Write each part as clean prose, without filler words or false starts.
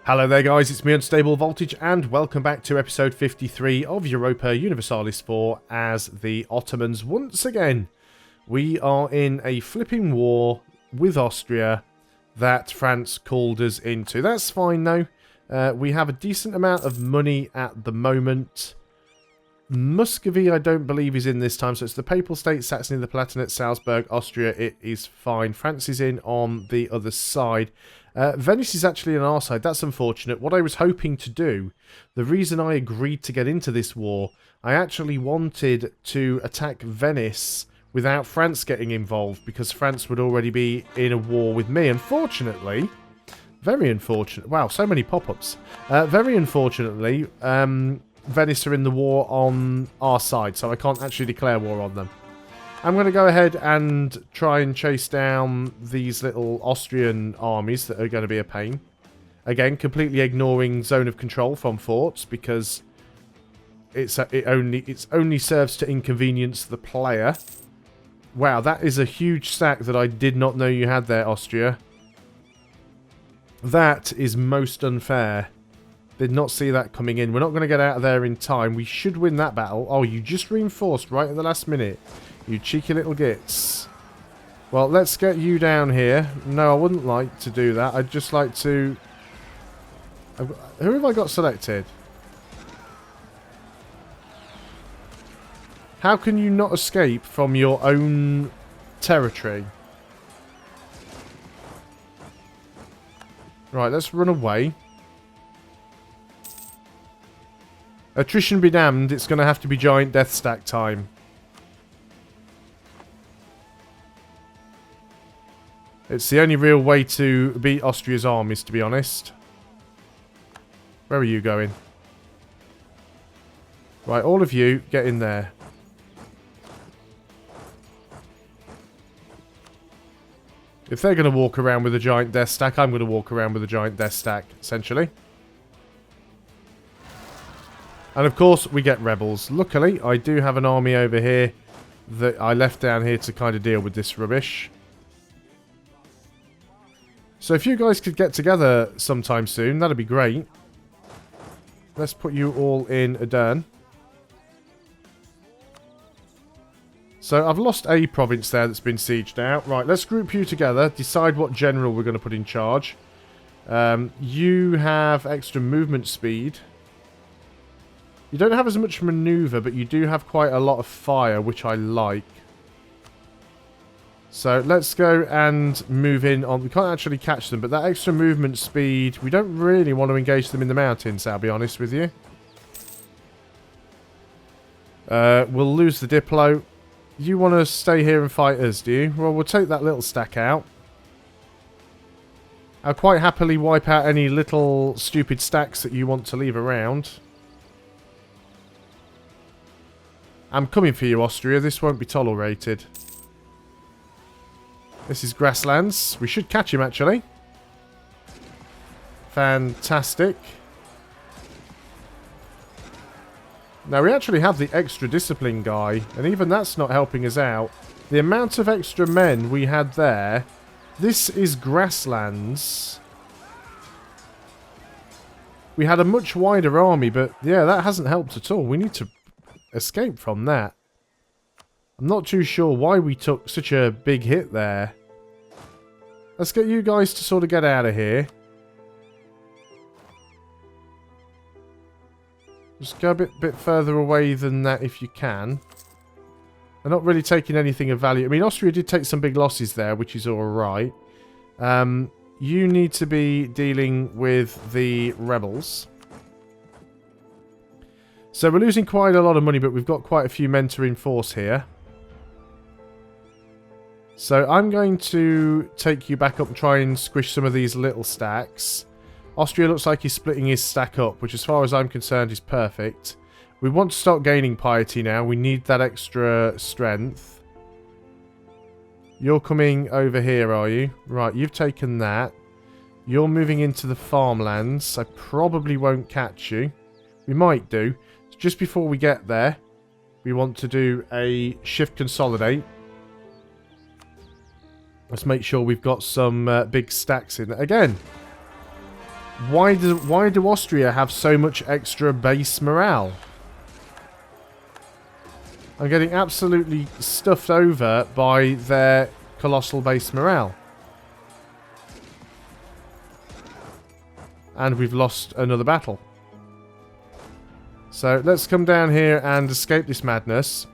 Hello there guys, it's me Unstable Voltage and welcome back to episode 53 of Europa Universalis 4 as the Ottomans once again. We are in a flipping war with Austria that France called us into. That's fine though. We have a decent amount of money at the moment. Muscovy I don't believe is in this time, so it's the Papal States, Saxony, the Palatinate, Salzburg, Austria. It is fine. France is in on the other side. Venice is actually on our side. That's unfortunate. What I was hoping to do, the reason I agreed to get into this war, I actually wanted to attack Venice without France getting involved because France would already be in a war with me. Unfortunately, very unfortunate. Wow, so many pop-ups. Very unfortunately, Venice are in the war on our side, so I can't actually declare war on them. I'm going to go ahead and try and chase down these little Austrian armies that are going to be a pain. Again, completely ignoring zone of control from forts because it only serves to inconvenience the player. Wow, that is a huge stack that I did not know you had there, Austria. That is most unfair. Did not see that coming in. We're not going to get out of there in time. We should win that battle. Oh, you just reinforced right at the last minute. You cheeky little gits. Well, let's get you down here. No, I wouldn't like to do that. I'd just like to... Who have I got selected? How can you not escape from your own territory? Right, let's run away. Attrition be damned, it's going to have to be giant death stack time. It's the only real way to beat Austria's armies, to be honest. Where are you going? Right, all of you, get in there. If they're going to walk around with a giant death stack, I'm going to walk around with a giant death stack, essentially. And of course, we get rebels. Luckily, I do have an army over here that I left down here to kind of deal with this rubbish. So if you guys could get together sometime soon, that'd be great. Let's put you all in Adern. So I've lost a province there that's been sieged out. Right, let's group you together. Decide what general we're going to put in charge. You have extra movement speed. You don't have as much maneuver, but you do have quite a lot of fire, which I like. So let's go and move in on... We can't actually catch them, but that extra movement speed... We don't really want to engage them in the mountains, I'll be honest with you. We'll lose the Diplo. You want to stay here and fight us, do you? Well, we'll take that little stack out. I'll quite happily wipe out any little stupid stacks that you want to leave around. I'm coming for you, Austria. This won't be tolerated. This is grasslands. We should catch him, actually. Fantastic. Now, we actually have the extra discipline guy, and even that's not helping us out. The amount of extra men we had there... This is grasslands. We had a much wider army, but yeah, that hasn't helped at all. We need to escape from that. I'm not too sure why we took such a big hit there. Let's get you guys to sort of get out of here. Just go a bit further away than that if you can. They're not really taking anything of value. I mean, Austria did take some big losses there, which is alright. You need to be dealing with the rebels. So we're losing quite a lot of money, but we've got quite a few men to reinforce here. So I'm going to take you back up and try and squish some of these little stacks. Austria looks like he's splitting his stack up, which as far as I'm concerned is perfect. We want to start gaining piety now. We need that extra strength. You're coming over here, are you? Right, you've taken that. You're moving into the farmlands. I probably won't catch you. We might do. Just before we get there, we want to do a shift consolidate. Let's make sure we've got some big stacks in. Again, Why do Austria have so much extra base morale? I'm getting absolutely stuffed over by their colossal base morale. And we've lost another battle. So let's come down here and escape this madness.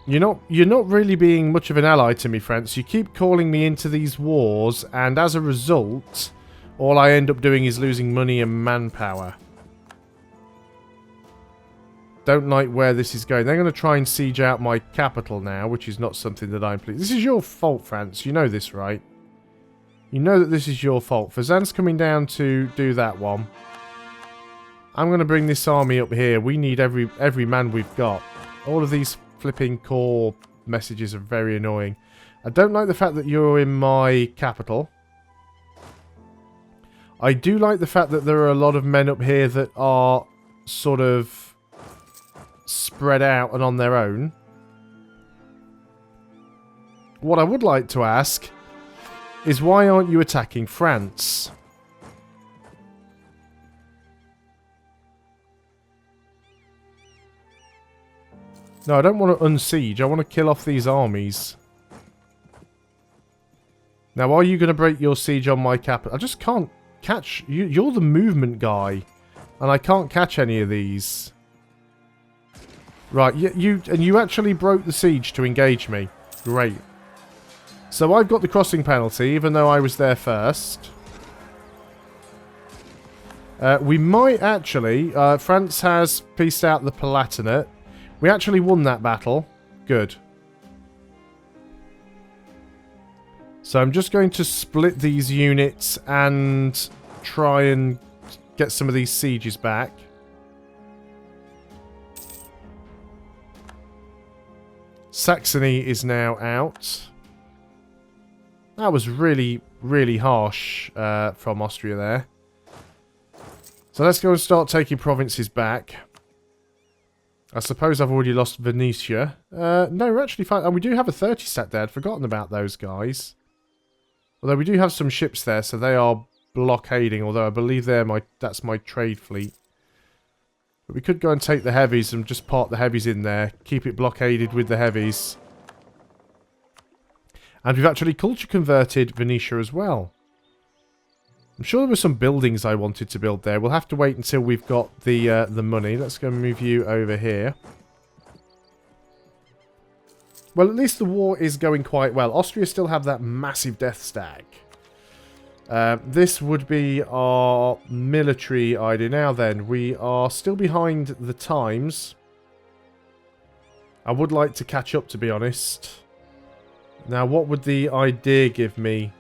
You're not really being much of an ally to me, France. You keep calling me into these wars, and as a result, all I end up doing is losing money and manpower. Don't like where this is going. They're going to try and siege out my capital now, which is not something that I'm pleased. This is your fault, France. You know this, right? You know that this is your fault. Fazan's coming down to do that one. I'm going to bring this army up here. We need every man we've got. All of these flipping core messages are very annoying. I don't like the fact that you're in my capital. I do like the fact that there are a lot of men up here that are sort of spread out and on their own. What I would like to ask is why aren't you attacking France? No, I don't want to unsiege. I want to kill off these armies. Now, are you going to break your siege on my capital? I just can't catch... You're the movement guy. And I can't catch any of these. Right, you actually broke the siege to engage me. Great. So I've got the crossing penalty, even though I was there first. We might actually... France has pieced out the Palatinate. We actually won that battle. Good. So I'm just going to split these units and try and get some of these sieges back. Saxony is now out. That was really, really harsh from Austria there. So let's go and start taking provinces back. I suppose I've already lost Venetia. No, we're actually fine. And we do have a 30 stat there. I'd forgotten about those guys. Although we do have some ships there, so they are blockading. Although I believe that's my trade fleet. But we could go and take the heavies and just park the heavies in there. Keep it blockaded with the heavies. And we've actually culture converted Venetia as well. I'm sure there were some buildings I wanted to build there. We'll have to wait until we've got the money. Let's go and move you over here. Well, at least the war is going quite well. Austria still have that massive death stack. This would be our military idea. Now then, we are still behind the times. I would like to catch up, to be honest. Now, what would the idea give me?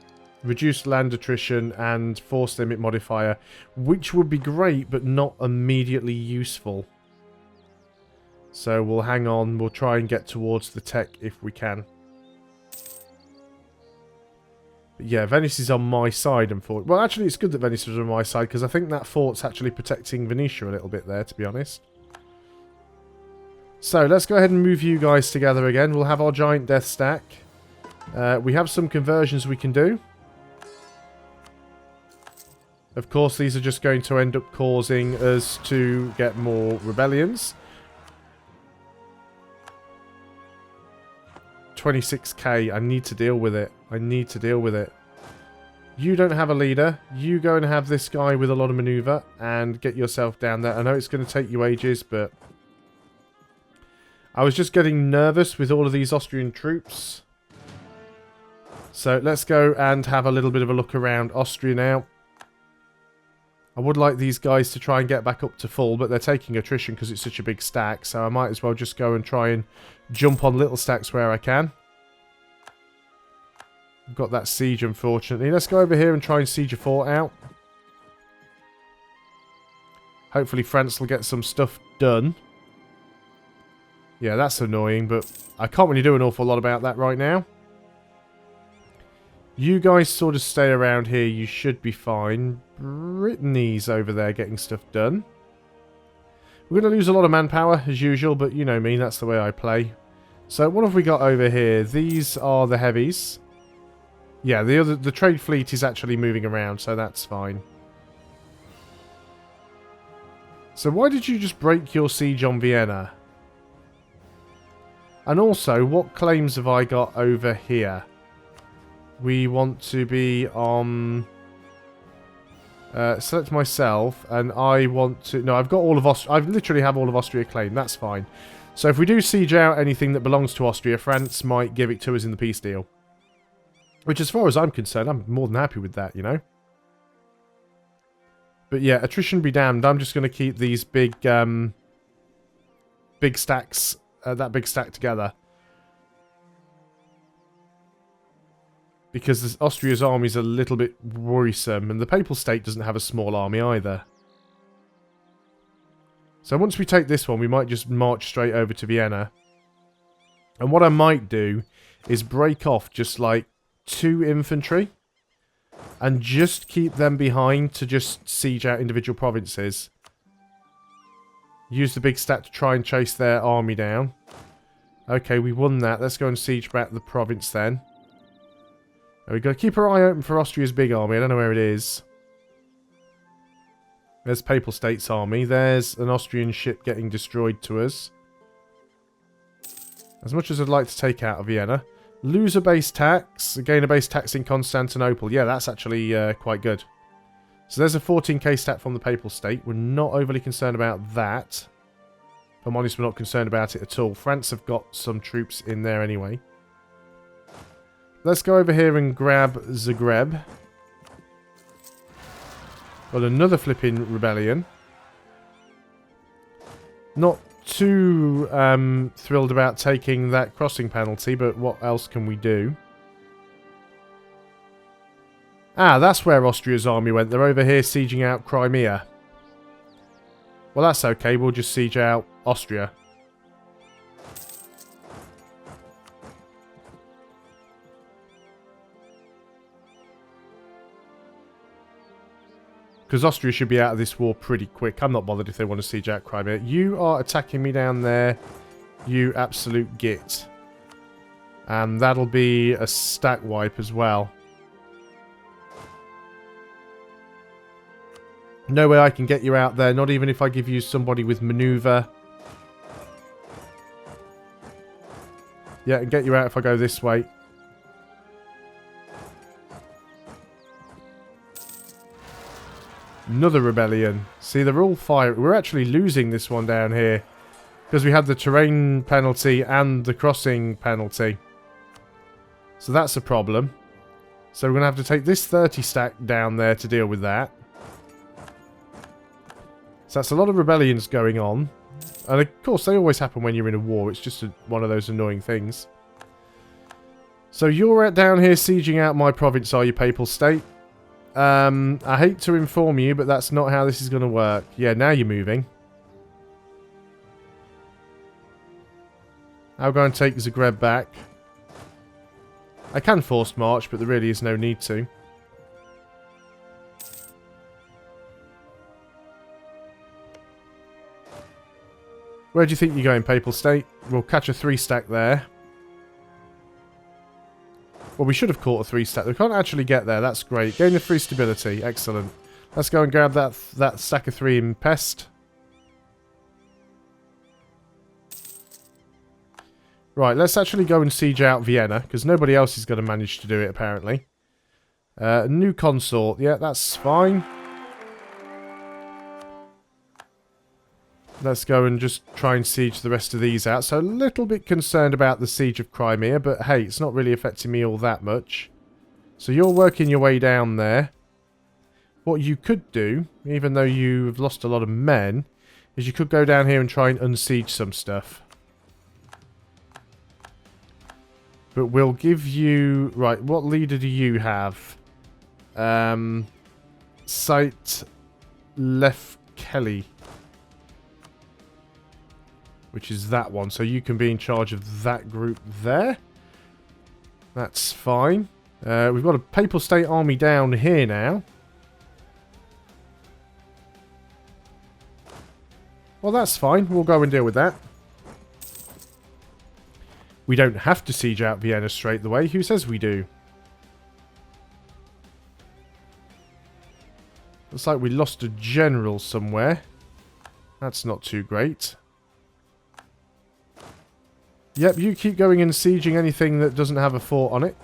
Reduced land attrition and force limit modifier, which would be great, but not immediately useful. So we'll hang on. We'll try and get towards the tech if we can. But yeah, Venice is on my side, unfortunately. Well, actually, it's good that Venice is on my side, because I think that fort's actually protecting Venetia a little bit there, to be honest. So let's go ahead and move you guys together again. We'll have our giant death stack. We have some conversions we can do. Of course, these are just going to end up causing us to get more rebellions. 26k. I need to deal with it. I need to deal with it. You don't have a leader. You go and have this guy with a lot of maneuver and get yourself down there. I know it's going to take you ages, but I was just getting nervous with all of these Austrian troops. So let's go and have a little bit of a look around Austria now. I would like these guys to try and get back up to full, but they're taking attrition because it's such a big stack, so I might as well just go and try and jump on little stacks where I can. I've got that siege, unfortunately. Let's go over here and try and siege a fort out. Hopefully France will get some stuff done. Yeah, that's annoying, but I can't really do an awful lot about that right now. You guys sort of stay around here. You should be fine. Brittany's over there getting stuff done. We're going to lose a lot of manpower, as usual, but you know me, that's the way I play. So what have we got over here? These are the heavies. Yeah, the trade fleet is actually moving around, so that's fine. So why did you just break your siege on Vienna? And also, what claims have I got over here? We want to be on... select myself, and I want to... No, I've got all of Austria. I literally have all of Austria claimed. That's fine. So if we do siege out anything that belongs to Austria, France might give it to us in the peace deal. Which, as far as I'm concerned, I'm more than happy with that, you know? But yeah, attrition be damned. I'm just going to keep these big stacks, that big stack together. Because Austria's army is a little bit worrisome, and the Papal State doesn't have a small army either. So once we take this one, we might just march straight over to Vienna. And what I might do is break off just like 2 infantry and just keep them behind to just siege out individual provinces. Use the big stack to try and chase their army down. Okay, we won that. Let's go and siege back the province then. We've got to keep our eye open for Austria's big army. I don't know where it is. There's Papal State's army. There's an Austrian ship getting destroyed to us. As much as I'd like to take out of Vienna. Lose a base tax. Gain a base tax in Constantinople. Yeah, that's actually quite good. So there's a 14k stat from the Papal State. We're not overly concerned about that. If I'm honest, we're not concerned about it at all. France have got some troops in there anyway. Let's go over here and grab Zagreb. Got another flipping rebellion. Not too thrilled about taking that crossing penalty, but what else can we do? Ah, that's where Austria's army went. They're over here sieging out Crimea. Well, that's okay. We'll just siege out Austria. Because Austria should be out of this war pretty quick. I'm not bothered if they want to siege out Crimea. You are attacking me down there, you absolute git. And that'll be a stack wipe as well. No way I can get you out there, not even if I give you somebody with maneuver. Yeah, I can get you out if I go this way. Another rebellion. See, they're all firing. We're actually losing this one down here. Because we had the terrain penalty and the crossing penalty. So that's a problem. So we're going to have to take this 30 stack down there to deal with that. So that's a lot of rebellions going on. And of course, they always happen when you're in a war. It's just one of those annoying things. So you're down here sieging out my province, are you, Papal State? I hate to inform you, but that's not how this is going to work. Yeah, now you're moving. I'll go and take Zagreb back. I can force march, but there really is no need to. Where do you think you're going, Papal State? We'll catch a 3 stack there. Well, we should have caught a 3 stack. We can't actually get there. That's great. Gain the 3 stability. Excellent. Let's go and grab that stack of 3 in Pest. Right, let's actually go and siege out Vienna, because nobody else is going to manage to do it, apparently. New consort. Yeah, that's fine. Let's go and just try and siege the rest of these out. So a little bit concerned about the siege of Crimea, but hey, it's not really affecting me all that much. So you're working your way down there. What you could do, even though you've lost a lot of men, is you could go down here and try and unsiege some stuff. But we'll give you... Right, what leader do you have? Site Lef Kelly. Which is that one. So you can be in charge of that group there. That's fine. We've got a Papal State army down here now. Well, that's fine. We'll go and deal with that. We don't have to siege out Vienna straight away. Who says we do? Looks like we lost a general somewhere. That's not too great. Yep, you keep going and sieging anything that doesn't have a fort on it.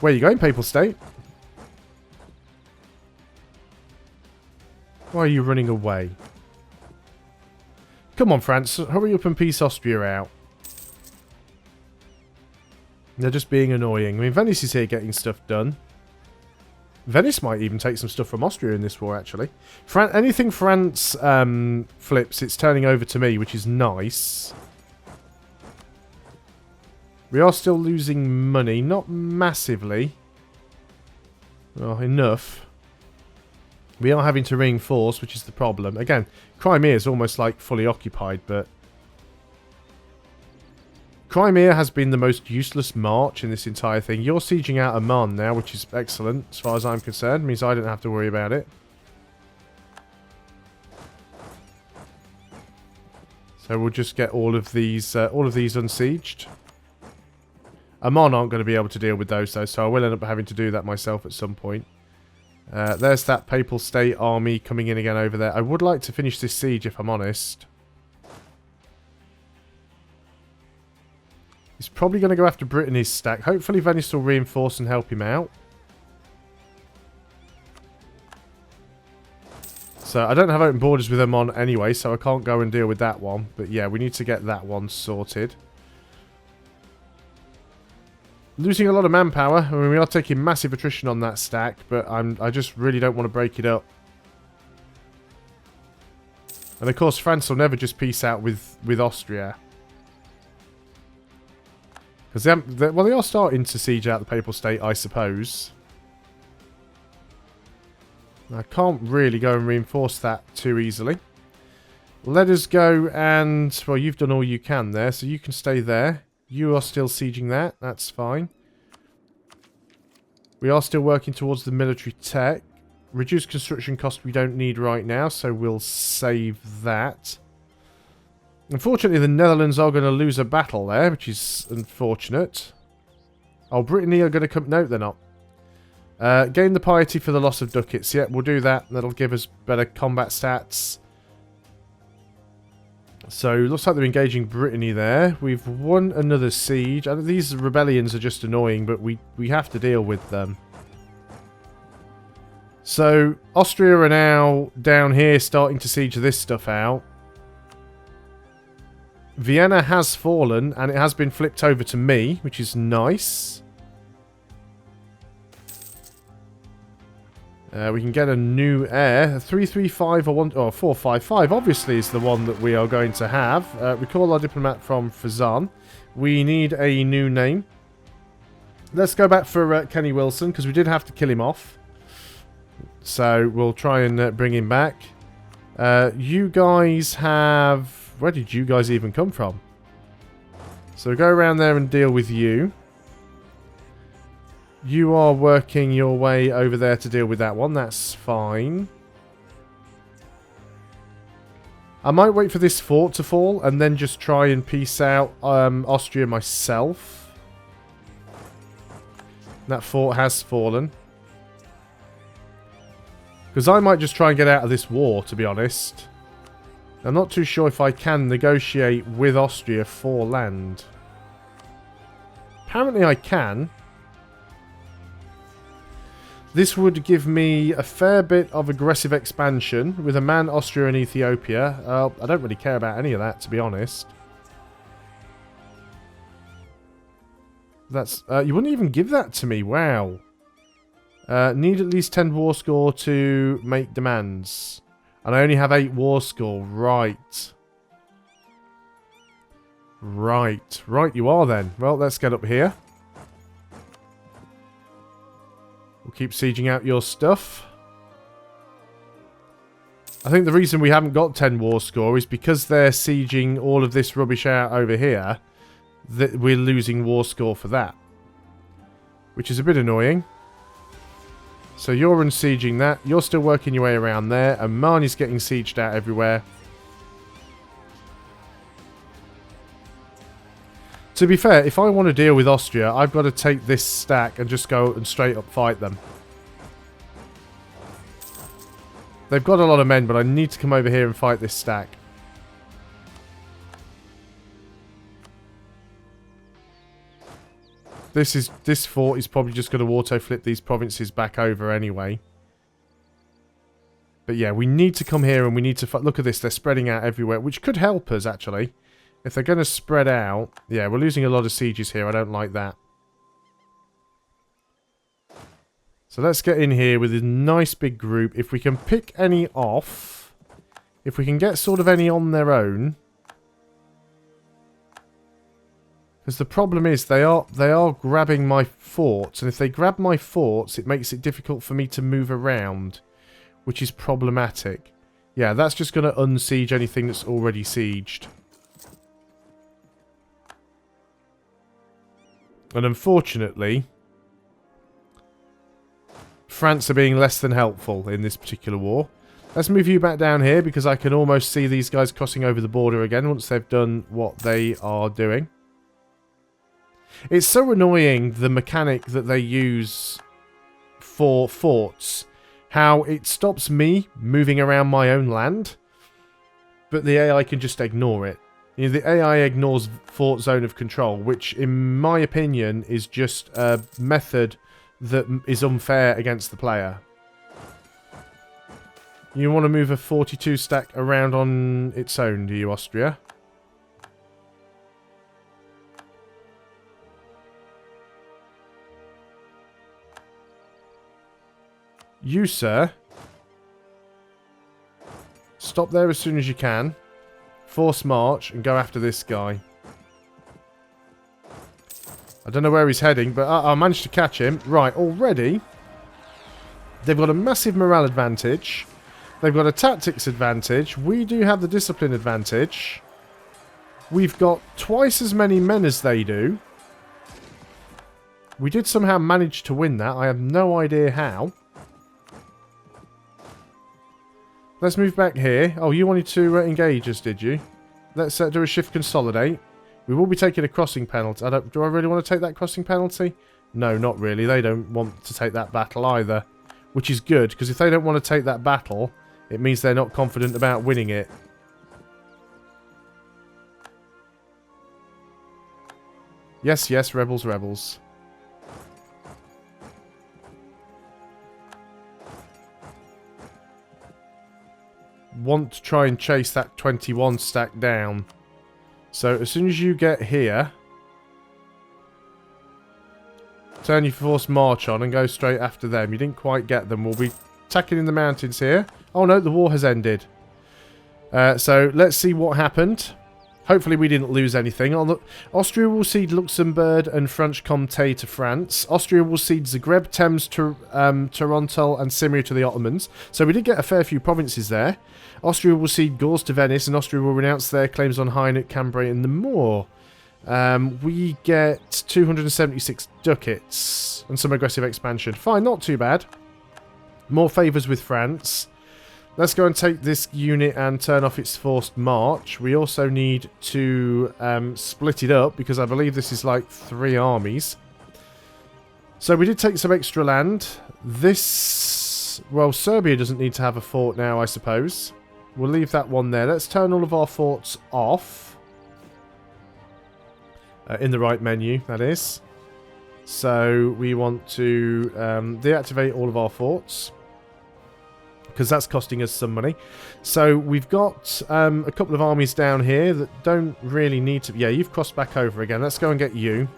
Where are you going, Papal State? Why are you running away? Come on, France. Hurry up and piece Austria out. They're just being annoying. I mean, Venice is here getting stuff done. Venice might even take some stuff from Austria in this war, actually. Anything France flips, it's turning over to me, which is nice. We are still losing money. Not massively. Well, enough. We are having to reinforce, which is the problem. Again, Crimea is almost like fully occupied, but... Crimea has been the most useless march in this entire thing. You're sieging out Amman now, which is excellent as far as I'm concerned. It means I don't have to worry about it. So we'll just get all of these unsieged. Amman aren't going to be able to deal with those though, so I will end up having to do that myself at some point. There's that Papal State army coming in again over there. I would like to finish this siege if I'm honest. He's probably going to go after Brittany's stack. Hopefully Venice will reinforce and help him out. So I don't have open borders with them on anyway, so I can't go and deal with that one. But yeah, we need to get that one sorted. Losing a lot of manpower. I mean, we are taking massive attrition on that stack, but I just really don't want to break it up. And of course, France will never just peace out with Austria. Because well, they are starting to siege out the Papal State, I suppose. I can't really go and reinforce that too easily. Let us go and... Well, you've done all you can there, so you can stay there. You are still sieging that. That's fine. We are still working towards the military tech. Reduced construction cost we don't need right now, so we'll save that. Unfortunately, the Netherlands are going to lose a battle there, which is unfortunate. Oh, Brittany are going to come... No, they're not. Gain the piety for the loss of ducats. Yeah, we'll do that. That'll give us better combat stats. So, looks like they're engaging Brittany there. We've won another siege. These rebellions are just annoying, but we have to deal with them. So, Austria are now down here starting to siege this stuff out. Vienna has fallen, and it has been flipped over to me, which is nice. We can get a new heir. 335 or 455 obviously is the one that we are going to have. Recall our diplomat from Fazan. We need a new name. Let's go back for Kenny Wilson, because we did have to kill him off. So we'll try and bring him back. You guys have... Where did you guys even come from? So go around there and deal with you. You are working your way over there to deal with that one. That's fine. I might wait for this fort to fall and then just try and peace out Austria myself. That fort has fallen. Because I might just try and get out of this war, to be honest. I'm not too sure if I can negotiate with Austria for land. Apparently I can. This would give me a fair bit of aggressive expansion with Amman, Austria and Ethiopia. I don't really care about any of that, to be honest. That's you wouldn't even give that to me. Wow. Need at least 10 war score to make demands. And I only have 8 war score. Right. Right. Right you are then. Well, let's get up here. We'll keep sieging out your stuff. I think the reason we haven't got 10 war score is because they're sieging all of this rubbish out over here. That we're losing war score for that. Which is a bit annoying. So you're unsieging that. You're still working your way around there. And Marnie's getting sieged out everywhere. To be fair, if I want to deal with Austria, I've got to take this stack and just go and straight up fight them. They've got a lot of men, but I need to come over here and fight this stack. This fort is probably just going to auto-flip these provinces back over anyway. But yeah, we need to come here and we need to... Look at this, they're spreading out everywhere, which could help us, actually. If they're going to spread out... Yeah, we're losing a lot of sieges here, I don't like that. So let's get in here with a nice big group. If we can pick any off, if we can get sort of any on their own... Because the problem is they are grabbing my forts, and if they grab my forts, it makes it difficult for me to move around, which is problematic. Yeah, that's just going to unsiege anything that's already sieged. And unfortunately, France are being less than helpful in this particular war. Let's move you back down here, because I can almost see these guys crossing over the border again once they've done what they are doing. It's so annoying, the mechanic that they use for forts. How it stops me moving around my own land, but the AI can just ignore it. You know, the AI ignores fort zone of control, which in my opinion is just a method that is unfair against the player. You want to move a 42 stack around on its own, do you, Austria? You, sir, stop there as soon as you can. Force march and go after this guy. I don't know where he's heading, but I managed to catch him. Right, already, they've got a massive morale advantage. They've got a tactics advantage. We do have the discipline advantage. We've got twice as many men as they do. We did somehow manage to win that. I have no idea how. Let's move back here. Oh, you wanted to engage us, did you? Let's do a shift consolidate. We will be taking a crossing penalty. Do I really want to take that crossing penalty? No, not really. They don't want to take that battle either. Which is good, because if they don't want to take that battle, it means they're not confident about winning it. Yes, yes, rebels, rebels. Want to try and chase that 21 stack down. So as soon as you get here, turn your force march on and go straight after them. You didn't quite get them. We'll be attacking in the mountains here. Oh no, the war has ended. So let's see what happened. Hopefully we didn't lose anything. Austria will cede Luxembourg and Franche-Comté to France. Austria will cede Zagreb, Thames, Toronto and Crimea to the Ottomans. So we did get a fair few provinces there. Austria will cede Gauls to Venice, and Austria will renounce their claims on Hainaut, Cambrai and the Moor. We get 276 ducats and some aggressive expansion. Fine, not too bad. More favours with France. Let's go and take this unit and turn off its forced march. We also need to split it up, because I believe this is like 3 armies. So we did take some extra land. This... Well, Serbia doesn't need to have a fort now, I suppose. We'll leave that one there. Let's turn all of our forts off. In the right menu, that is. So we want to deactivate all of our forts, because that's costing us some money. So we've got a couple of armies down here that don't really need to... Yeah, you've crossed back over again. Let's go and get you.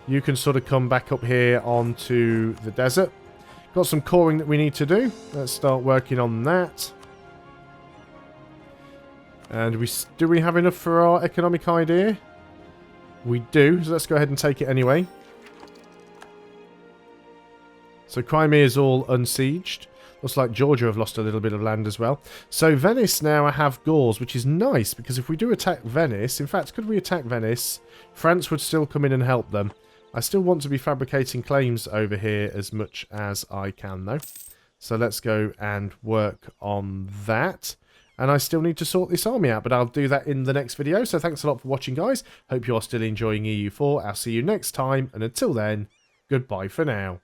You can sort of come back up here onto the desert. Got some coring that we need to do. Let's start working on that. And do we have enough for our economic idea? We do, so let's go ahead and take it anyway. So Crimea is all unsieged. Looks like Georgia have lost a little bit of land as well. So Venice now have Gauls, which is nice, because if we do attack Venice... In fact, could we attack Venice? France would still come in and help them. I still want to be fabricating claims over here as much as I can, though. So let's go and work on that. And I still need to sort this army out, but I'll do that in the next video. So thanks a lot for watching, guys. Hope you're still enjoying EU4. I'll see you next time, and until then, goodbye for now.